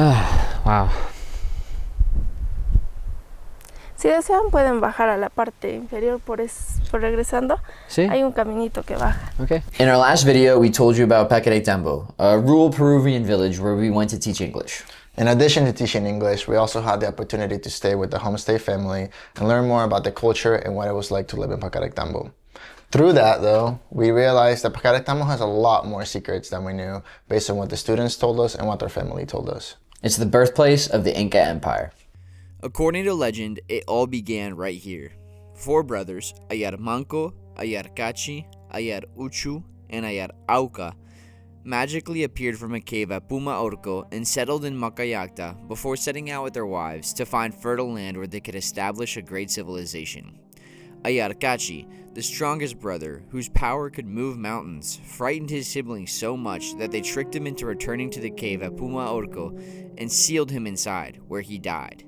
Wow. Si desean pueden bajar a la parte inferior por regresando. Sí. Hay un caminito que baja. Okay. In our last video, we told you about Paccarectambo, a rural Peruvian village where we went to teach English. In addition to teaching English, we also had the opportunity to stay with the homestay family and learn more about the culture and what it was like to live in Paccarectambo. Through that, though, we realized that Paccarectambo has a lot more secrets than we knew based on what the students told us and what their family told us. It's the birthplace of the Inca Empire. According to legend, it all began right here. 4 brothers, Ayar Manco, Ayar Cachi, Ayar Uchu, and Ayar Auca, magically appeared from a cave at Puma Orq'o and settled in Mawk'allaqta before setting out with their wives to find fertile land where they could establish a great civilization. Ayar Cachi, the strongest brother, whose power could move mountains, frightened his siblings so much that they tricked him into returning to the cave at Puma Orq'o and sealed him inside, where he died.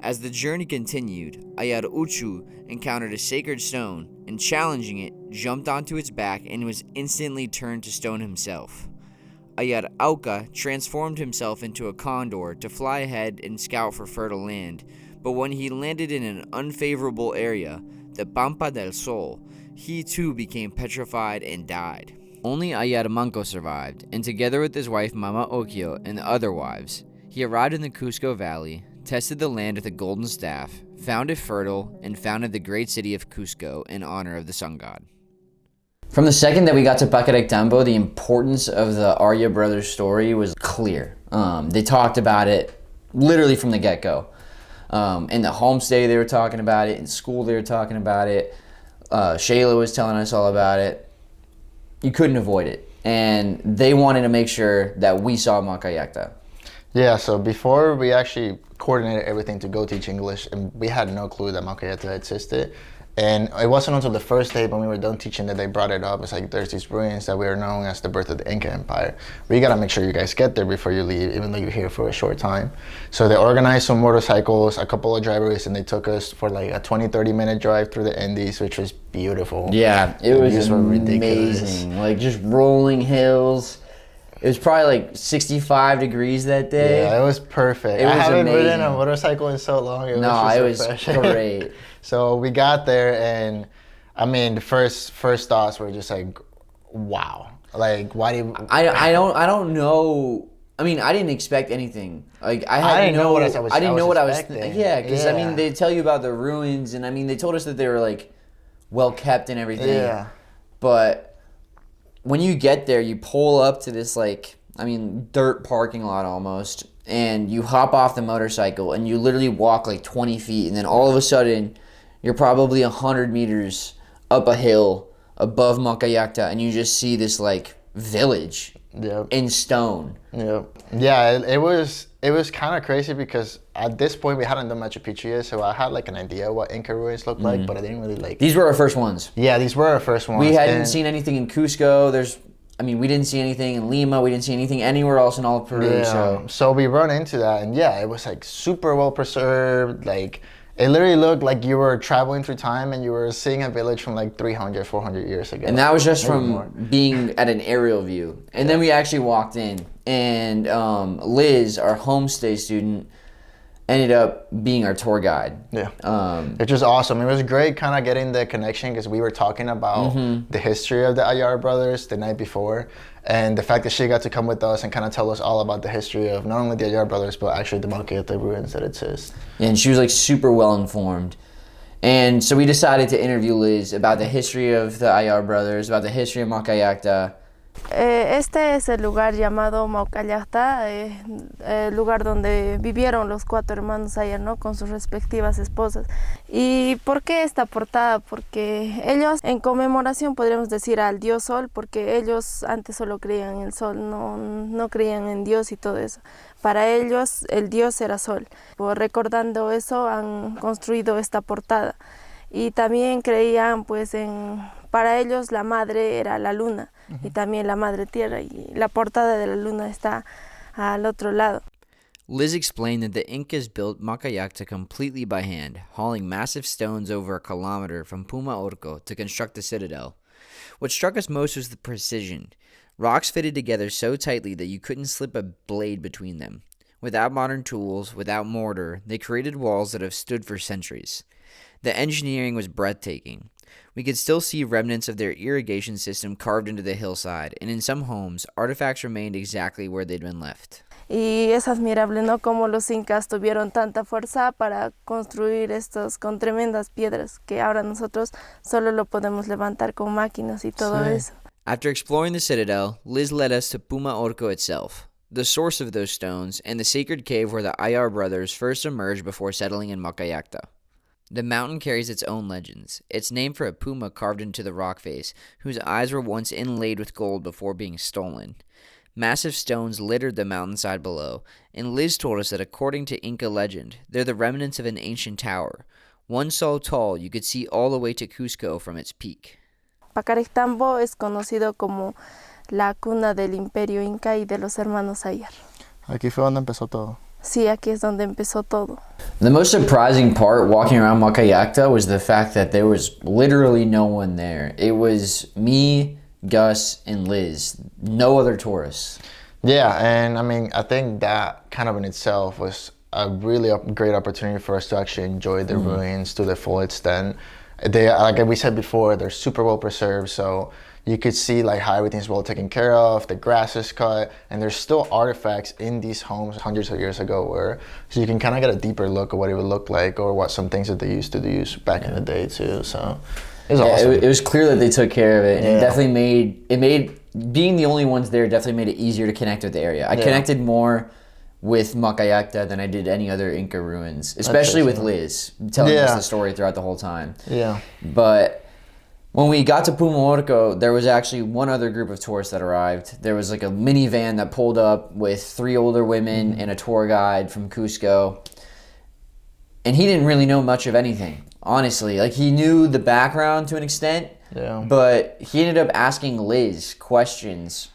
As the journey continued, Ayar Uchu encountered a sacred stone and, challenging it, jumped onto its back and was instantly turned to stone himself. Ayar Auca transformed himself into a condor to fly ahead and scout for fertile land, but when he landed in an unfavorable area, the Pampa del Sol, he too became petrified and died. Only Ayar Manco survived, and together with his wife Mawk'allaqta and the other wives, he arrived in the Cusco Valley, tested the land with a golden staff, found it fertile, and founded the great city of Cusco in honor of the sun god. From the second that we got to Paccarectambo, the importance of the Ayar Brothers story was clear. They talked about it literally from the get-go. In the homestay they were talking about it, in school they were talking about it, Shayla was telling us all about it. You couldn't avoid it. And they wanted to make sure that we saw Mawk'allaqta. Yeah, so before we actually coordinated everything to go teach English, and we had no clue that Mawk'allaqta existed. And it wasn't until the first day when we were done teaching that they brought it up. It's like, there's these ruins that we are known as the birth of the Inca Empire. We gotta make sure you guys get there before you leave, even though you're here for a short time. So they organized some motorcycles, a couple of drivers, and they took us for like a 20-30 minute drive through the Andes, which was beautiful. Yeah, it was amazing. Like just rolling hills. It was probably like 65 degrees that day. Yeah, it was perfect. I haven't ridden a motorcycle in so long. It was great. So we got there, and I mean, the first thoughts were just like, wow. Like, why do you... I don't know. I mean, I didn't expect anything. Like I didn't know what I was expecting. Yeah, because I mean, they tell you about the ruins, and I mean, they told us that they were like well kept and everything. Yeah. But when you get there, you pull up to this like, I mean, dirt parking lot almost, and you hop off the motorcycle and you literally walk like 20 feet, and then all of a sudden you're probably 100 meters up a hill above Mawk'allaqta, and you just see this like village in stone. Yeah, it was kind of crazy because at this point we hadn't done Machu Picchu yet, so I had like an idea what Inca ruins looked like, but I didn't really like... These were our first ones. Yeah, these were our first ones. We hadn't seen anything in Cusco. We didn't see anything in Lima. We didn't see anything anywhere else in all of Peru. Yeah. So we run into that, and yeah, it was like super well preserved. Like, it literally looked like you were traveling through time and you were seeing a village from like 300, 400 years ago. And that was just from being at an aerial view. And then we actually walked in, and Liz, our homestay student, ended up being our tour guide. Yeah. Which was awesome. It was great kind of getting the connection because we were talking about the history of the Ayar Brothers the night before. And the fact that she got to come with us and kind of tell us all about the history of not only the Ayar Brothers, but actually the Mawk'allaqta ruins that exist. And she was like super well informed. And so we decided to interview Liz about the history of the Ayar Brothers, about the history of Mawk'allaqta. Este es el lugar llamado Mawk'allaqta, el lugar donde vivieron los 4 hermanos Ayar, ¿no? Con sus respectivas esposas. ¿Y por qué esta portada? Porque ellos, en conmemoración podríamos decir al dios Sol, porque ellos antes solo creían en el Sol, no creían en Dios y todo eso. Para ellos el dios era Sol. Recordando eso han construido esta portada. Y también creían pues para ellos la madre era la luna y también la madre tierra, y la portada de la luna está al otro lado. Liz explained that the Incas built Mawk'allaqta completely by hand, hauling massive stones over a kilometer from Puma Orq'o to construct the citadel. What struck us most was the precision. Rocks fitted together so tightly that you couldn't slip a blade between them. Without modern tools, without mortar, they created walls that have stood for centuries. The engineering was breathtaking. We could still see remnants of their irrigation system carved into the hillside, and in some homes, artifacts remained exactly where they'd been left. Y es admirable, ¿no? Cómo los incas tuvieron tanta fuerza para construir estos con tremendas piedras que ahora nosotros solo lo podemos levantar con máquinas y todo eso. After exploring the citadel, Liz led us to Puma Orq'o itself, the source of those stones, and the sacred cave where the Ayar brothers first emerged before settling in Mawk'allaqta. The mountain carries its own legends. It's named for a puma carved into the rock face, whose eyes were once inlaid with gold before being stolen. Massive stones littered the mountainside below, and Liz told us that according to Inca legend, they're the remnants of an ancient tower, one so tall you could see all the way to Cusco from its peak. Paccarectambo es conocido como la cuna del imperio Inca y de los hermanos Ayar. Aquí fue donde empezó todo. Sí, aquí es donde empezó todo. The most surprising part walking around Mawk'allaqta was the fact that there was literally no one there. It was me, Gus, and Liz. No other tourists. Yeah, and I mean, I think that kind of in itself was a really great opportunity for us to actually enjoy the ruins to the full extent. They, like we said before, they're super well preserved, so you could see like how everything's well taken care of, the grass is cut, and there's still artifacts in these homes hundreds of years ago where, so you can kind of get a deeper look at what it would look like or what some things that they used to use back in the day too, so it was awesome. It was clear that they took care of it, and it definitely made being the only ones there definitely made it easier to connect with the area. I connected more with Mawk'allaqta than I did any other Inca ruins, especially with Liz telling us the story throughout the whole time. Yeah. But when we got to Puma Orq'o, there was actually one other group of tourists that arrived. There was like a minivan that pulled up with 3 older women and a tour guide from Cusco. And he didn't really know much of anything, honestly. Like, he knew the background to an extent, but he ended up asking Liz questions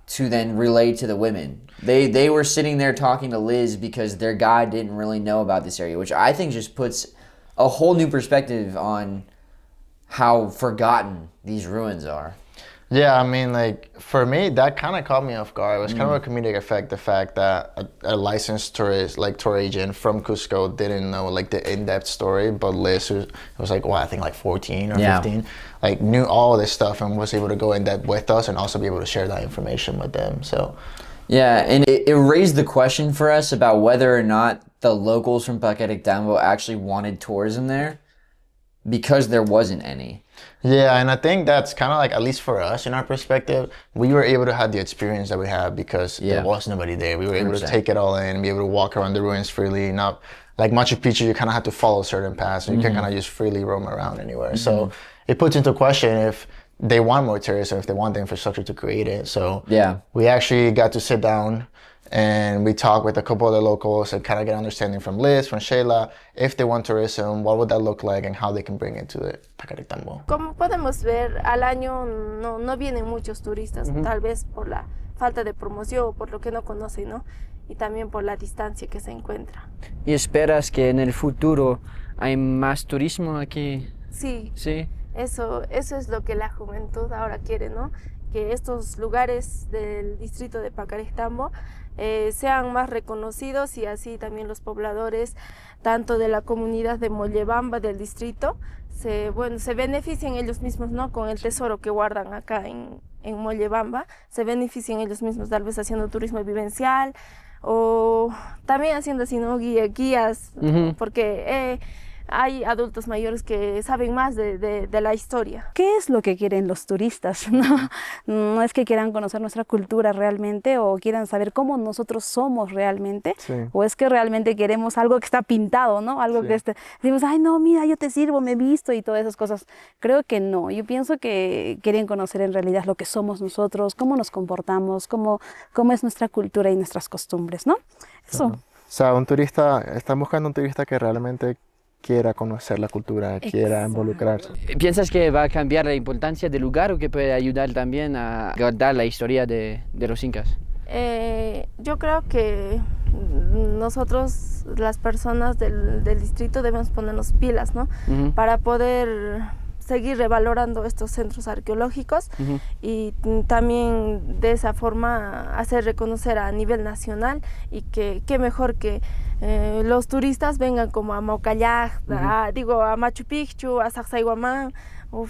to then relay to the women. They were sitting there talking to Liz because their guide didn't really know about this area, which I think just puts a whole new perspective on how forgotten these ruins are. Yeah, I mean, like, for me, that kind of caught me off guard. It was kind of a comedic effect, the fact that a licensed tourist, like tour agent from Cusco didn't know, like, the in-depth story, but Liz, who was like, I think like 14 or 15, like, knew all of this stuff and was able to go in-depth with us and also be able to share that information with them, so. Yeah, and it raised the question for us about whether or not the locals from Paccarectambo actually wanted tourism there, because there wasn't any. Yeah, and I think that's kind of like, at least for us, in our perspective, we were able to have the experience that we had because there was nobody there. We were able 100%. To take it all in and be able to walk around the ruins freely. Not like Machu Picchu, you kind of have to follow certain paths. And you can kind of just freely roam around anywhere. So it puts into question if they want more tourists or if they want the infrastructure to create it. So we actually got to sit down and we talked with a couple of the locals and kind of get understanding from Liz, from Sheila, if they want tourism, what would that look like and how they can bring it to the Paccarectambo. Como podemos ver, al año no vienen muchos turistas, tal vez por la falta de promoción o por lo que no conocen, ¿no? Y también por la distancia que se encuentra. ¿Y esperas que en el futuro hay más turismo aquí? Sí. Sí. Eso es lo que la juventud ahora quiere, ¿no? Que estos lugares del distrito de Paccarectambo sean más reconocidos y así también los pobladores, tanto de la comunidad de Mollebamba del distrito, se beneficien ellos mismos, ¿no? Con el tesoro que guardan acá en Mollebamba, se beneficien ellos mismos, tal vez haciendo turismo vivencial o también haciendo así, ¿no? guías, porque hay adultos mayores que saben más de la historia. ¿Qué es lo que quieren los turistas? No es que quieran conocer nuestra cultura realmente o quieran saber cómo nosotros somos realmente, o es que realmente queremos algo que está pintado, ¿no? Algo que decimos, ay no, mira, yo te sirvo, me he visto y todas esas cosas. Creo que no, yo pienso que quieren conocer en realidad lo que somos nosotros, cómo nos comportamos, cómo es nuestra cultura y nuestras costumbres, ¿no? Eso. O sea, un turista, están buscando un turista que realmente quiera conocer la cultura, quiera involucrarse. ¿Piensas que va a cambiar la importancia del lugar o que puede ayudar también a guardar la historia de los incas? Yo creo que nosotros, las personas del distrito, debemos ponernos pilas, ¿no? Para poder seguir revalorando estos centros arqueológicos y también de esa forma hacer reconocer a nivel nacional y que qué mejor que los turistas vengan como a Mawk'allaqta, a Machu Picchu, a Sacsayhuamán,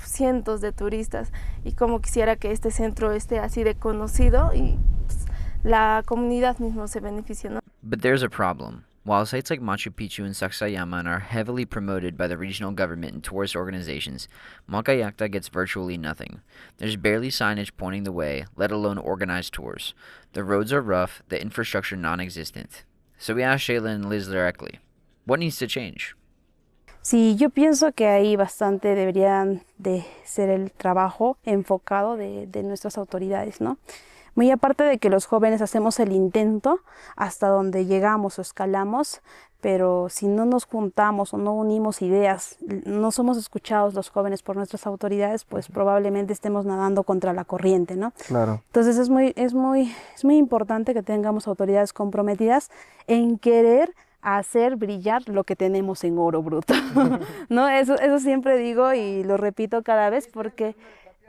cientos de turistas, y como quisiera que este centro esté así de conocido y pues, la comunidad mismo se beneficie, ¿no? But there's a problem. While sites like Machu Picchu and Sacsayhuamán are heavily promoted by the regional government and tourist organizations, Mawk'allaqta gets virtually nothing. There's barely signage pointing the way, let alone organized tours. The roads are rough, the infrastructure non-existent. So we asked Shayla and Liz directly, what needs to change? Sí, yo pienso que ahí bastante deberían de ser el trabajo enfocado de nuestras autoridades, ¿no? Muy aparte de que los jóvenes hacemos el intento hasta donde llegamos o escalamos, pero si no nos juntamos o no unimos ideas, no somos escuchados los jóvenes por nuestras autoridades, pues probablemente estemos nadando contra la corriente, ¿no? Claro. Entonces es muy importante que tengamos autoridades comprometidas en querer hacer brillar lo que tenemos en oro bruto, ¿no? Eso siempre digo y lo repito cada vez porque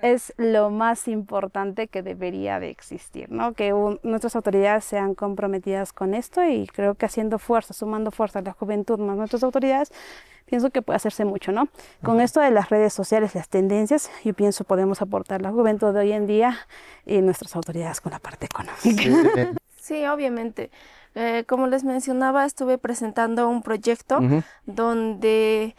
es lo más importante que debería de existir, ¿no? Que nuestras autoridades sean comprometidas con esto y creo que haciendo fuerza, sumando fuerza a la juventud más nuestras autoridades, pienso que puede hacerse mucho, ¿no? Con esto de las redes sociales, las tendencias, yo pienso podemos aportar la juventud de hoy en día y nuestras autoridades con la parte económica. Sí, obviamente. Como les mencionaba, estuve presentando un proyecto donde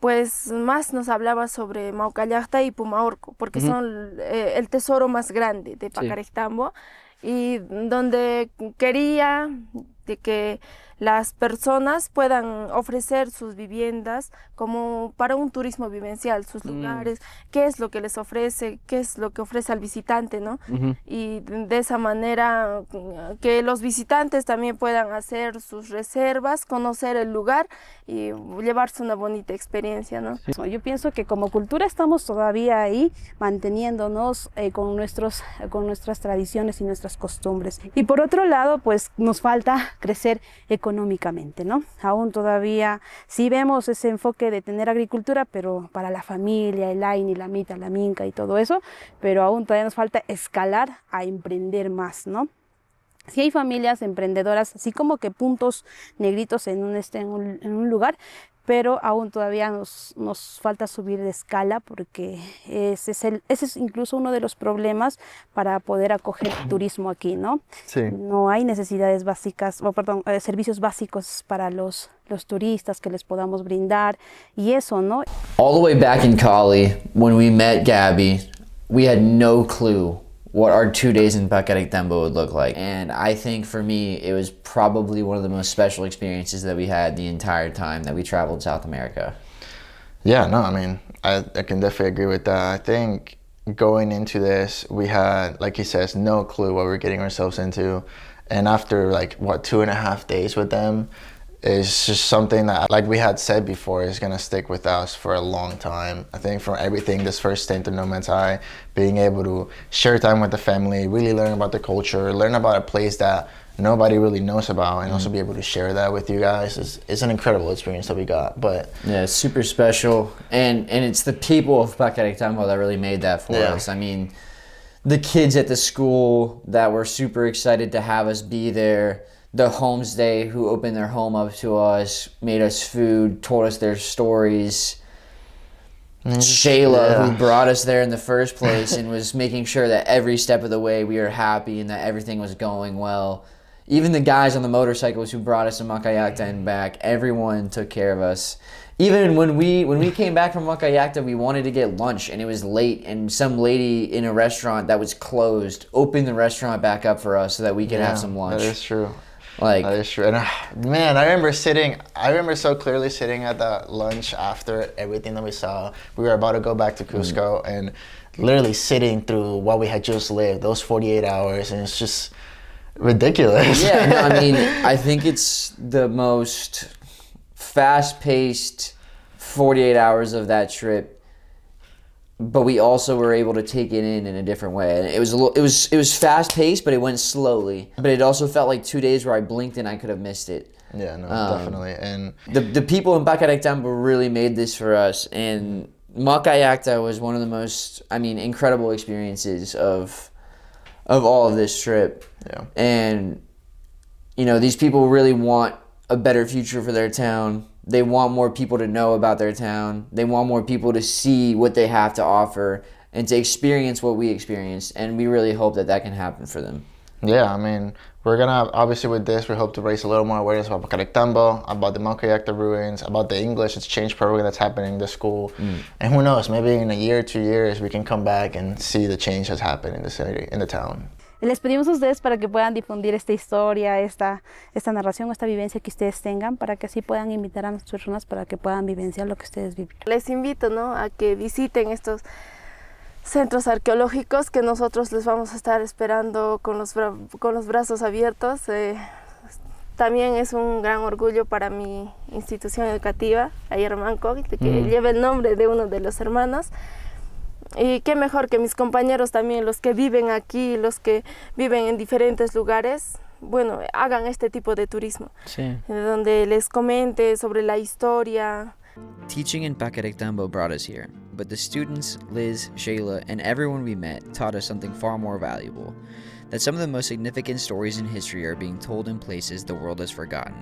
pues más nos hablaba sobre Mawk'allaqta y Puma Orq'o, porque son el tesoro más grande de Paccarectambo, y donde quería de que las personas puedan ofrecer sus viviendas como para un turismo vivencial, sus lugares, qué es lo que les ofrece, qué es lo que ofrece al visitante, ¿no? Y de esa manera que los visitantes también puedan hacer sus reservas, conocer el lugar y llevarse una bonita experiencia, ¿no? Yo pienso que como cultura estamos todavía ahí manteniéndonos con nuestras tradiciones y nuestras costumbres. Y por otro lado, pues nos falta crecer económicamente, ¿no? Aún todavía sí vemos ese enfoque de tener agricultura, pero para la familia, el AINI, la MITA, la MINCA y todo eso, pero aún todavía nos falta escalar a emprender más, ¿no? Sí hay familias emprendedoras, así como que puntos negritos en un lugar, pero aún todavía nos falta subir de escala porque ese es incluso uno de los problemas para poder acoger turismo aquí, ¿no? Sí. No hay necesidades básicas, servicios básicos para los turistas que les podamos brindar y eso, ¿no? All the way back in Cali, when we met Gabby, we had no clue what our 2 days in Paccarectambo would look like. And I think for me, it was probably one of the most special experiences that we had the entire time that we traveled South America. Yeah, no, I mean, I can definitely agree with that. I think going into this, we had, like he says, no clue what we're getting ourselves into. And after 2.5 days with them, it's just something that, like we had said before, is gonna stick with us for a long time. I think from everything, this first stint in No Man's Eye, being able to share time with the family, really learn about the culture, learn about a place that nobody really knows about, and also be able to share that with you guys is an incredible experience that we got. But yeah, it's super special, and it's the people of Paccarectambo that really made that for us. I mean, the kids at the school that were super excited to have us be there, the homestay who opened their home up to us, made us food, told us their stories. Shayla, who brought us there in the first place and was making sure that every step of the way we were happy and that everything was going well. Even the guys on the motorcycles who brought us to Mawk'allaqta and back, everyone took care of us. Even when we came back from Mawk'allaqta, we wanted to get lunch and it was late, and some lady in a restaurant that was closed opened the restaurant back up for us so that we could have some lunch. That is true. Like, that is true. And man, I remember so clearly sitting at the lunch after everything that we saw. We were about to go back to Cusco and literally sitting through what we had just lived, those 48 hours, and it's just ridiculous. Yeah, no, I mean, I think it's the most fast-paced 48 hours of that trip, but we also were able to take it in a different way. And it was fast-paced, but it went slowly. But it also felt like 2 days where I blinked and I could have missed it. Yeah, no, definitely. And the people in Paccarectambo really made this for us, and Mawk'allaqta was one of the most, incredible experiences of all of this trip. Yeah. And, these people really want a better future for their town. They want more people to know about their town. They want more people to see what they have to offer and to experience what we experienced. And we really hope that can happen for them. Yeah, we're gonna, obviously with this, we hope to raise a little more awareness about Paccarectambo, about the Mawk'allaqta ruins, about the English exchange program that's happening in the school. And who knows, maybe in a year, 2 years, we can come back and see the change that's happened in the city, in the town. Les pedimos a ustedes para que puedan difundir esta historia, esta narración, esta vivencia que ustedes tengan, para que así puedan invitar a las personas para que puedan vivenciar lo que ustedes viven. Les invito, ¿no?, a que visiten estos centros arqueológicos que nosotros les vamos a estar esperando con los brazos abiertos. También es un gran orgullo para mi institución educativa, Ayar Brothers, que lleva el nombre de uno de los hermanos. Y qué mejor que mis compañeros también, los que viven aquí, los que viven en diferentes lugares, bueno, hagan este tipo de turismo, Sí. Donde les comente sobre la historia. Teaching in Paccarectambo brought us here, but the students, Liz, Shayla, and everyone we met taught us something far more valuable, that some of the most significant stories in history are being told in places the world has forgotten.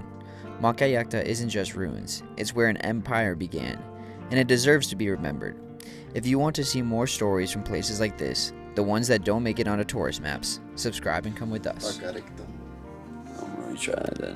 Mawk'allaqta isn't just ruins, it's where an empire began, and it deserves to be remembered. If you want to see more stories from places like this, the ones that don't make it onto tourist maps, subscribe and come with us. I'm really trying that.